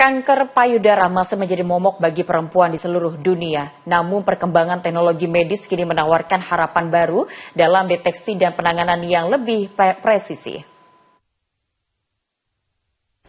Kanker payudara masih menjadi momok bagi perempuan di seluruh dunia. Namun perkembangan teknologi medis kini menawarkan harapan baru dalam deteksi dan penanganan yang lebih presisi.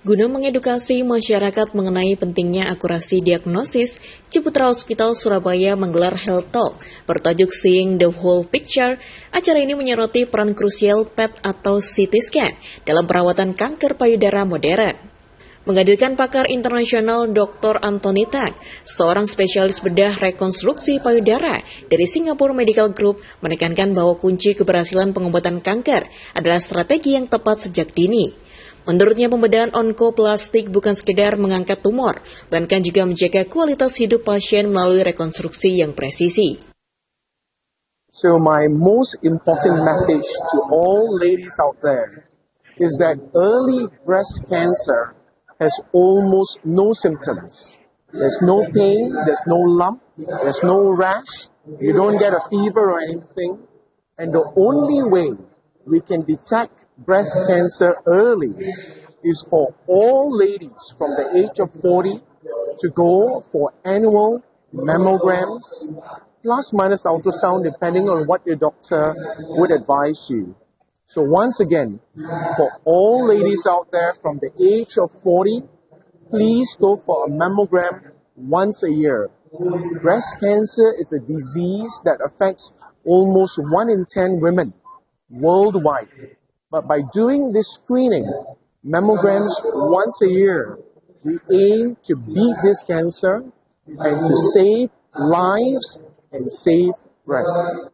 Guna mengedukasi masyarakat mengenai pentingnya akurasi diagnosis, Ciputra Hospital Surabaya menggelar Health Talk bertajuk Seeing the Whole Picture. Acara ini menyoroti peran krusial PET atau CT scan dalam perawatan kanker payudara modern. Menghadirkan pakar internasional Dr. Anthony Tang, seorang spesialis bedah rekonstruksi payudara dari Singapore Medical Group, menekankan bahwa kunci keberhasilan pengobatan kanker adalah strategi yang tepat sejak dini. Menurutnya, pembedahan onkoplastik bukan sekedar mengangkat tumor, bahkan juga menjaga kualitas hidup pasien melalui rekonstruksi yang presisi. So my most important message to all ladies out there is that early breast cancer has almost no symptoms. There's no pain, there's no lump, there's no rash, you don't get a fever or anything. And the only way we can detect breast cancer early is for all ladies from the age of 40 to go for annual mammograms, plus minus ultrasound, depending on what your doctor would advise you. So once again, for all ladies out there from the age of 40, please go for a mammogram once a year. Breast cancer is a disease that affects almost 1 in 10 women worldwide. But by doing this screening, mammograms once a year, we aim to beat this cancer and to save lives and save breasts.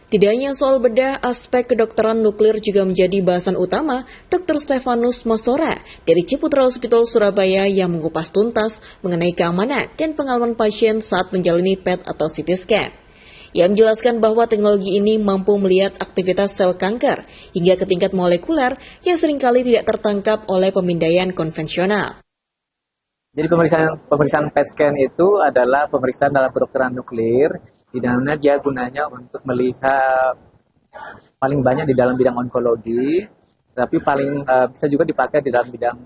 Tidak hanya soal bedah, aspek kedokteran nuklir juga menjadi bahasan utama Dr. Stefanus Masora dari Ciputra Hospital Surabaya yang mengupas tuntas mengenai keamanan dan pengalaman pasien saat menjalani PET atau CT scan. Ia menjelaskan bahwa teknologi ini mampu melihat aktivitas sel kanker hingga ke tingkat molekuler yang seringkali tidak tertangkap oleh pemindaian konvensional. Jadi pemeriksaan PET scan itu adalah pemeriksaan dalam kedokteran nuklir, di mana dia gunanya untuk melihat paling banyak di dalam bidang onkologi, tapi paling bisa juga dipakai di dalam bidang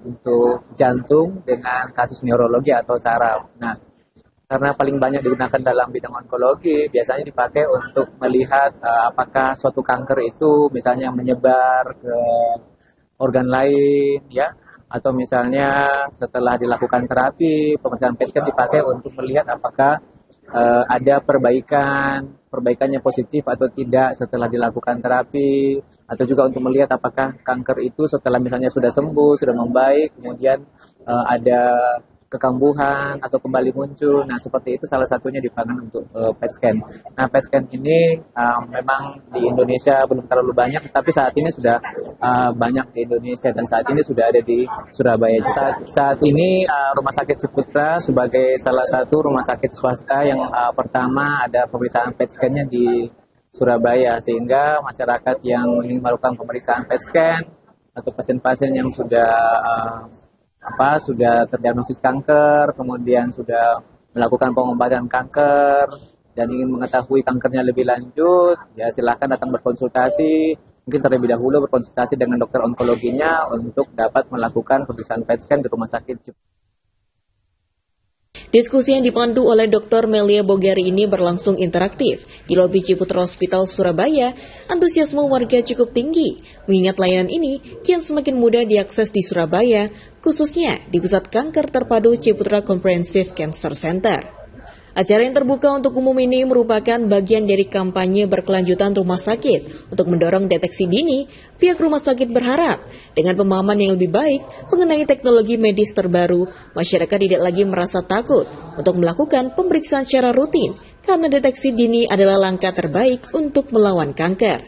untuk jantung dengan kasus neurologi atau saraf. Nah, karena paling banyak digunakan dalam bidang onkologi, biasanya dipakai untuk melihat apakah suatu kanker itu misalnya menyebar ke organ lain, ya, atau misalnya setelah dilakukan terapi, pemeriksaan PET scan dipakai untuk melihat apakah ada perbaikannya positif atau tidak setelah dilakukan terapi, atau juga untuk melihat apakah kanker itu setelah misalnya sudah sembuh, sudah membaik, kemudian ada kekambuhan atau kembali muncul. Nah, seperti itu salah satunya digunakan untuk PET scan. Nah, PET scan ini memang di Indonesia belum terlalu banyak, tapi saat ini sudah banyak di Indonesia dan saat ini sudah ada di Surabaya. Saat ini Rumah Sakit Ciputra sebagai salah satu rumah sakit swasta yang pertama ada pemeriksaan PET scan-nya di Surabaya, sehingga masyarakat yang ingin melakukan pemeriksaan PET scan atau pasien-pasien yang sudah terdiagnosis kanker, kemudian sudah melakukan pengobatan kanker dan ingin mengetahui kankernya lebih lanjut, ya silakan datang berkonsultasi. Mungkin terlebih dahulu berkonsultasi dengan dokter onkologinya untuk dapat melakukan pemeriksaan PET scan di rumah sakit. Diskusi yang dipandu oleh Dr. Melia Bogari ini berlangsung interaktif. Di lobi Ciputra Hospital Surabaya, antusiasme warga cukup tinggi, mengingat layanan ini kian semakin mudah diakses di Surabaya, khususnya di Pusat Kanker Terpadu Ciputra Comprehensive Cancer Center. Acara yang terbuka untuk umum ini merupakan bagian dari kampanye berkelanjutan rumah sakit untuk mendorong deteksi dini. Pihak rumah sakit berharap dengan pemahaman yang lebih baik mengenai teknologi medis terbaru, masyarakat tidak lagi merasa takut untuk melakukan pemeriksaan secara rutin karena deteksi dini adalah langkah terbaik untuk melawan kanker.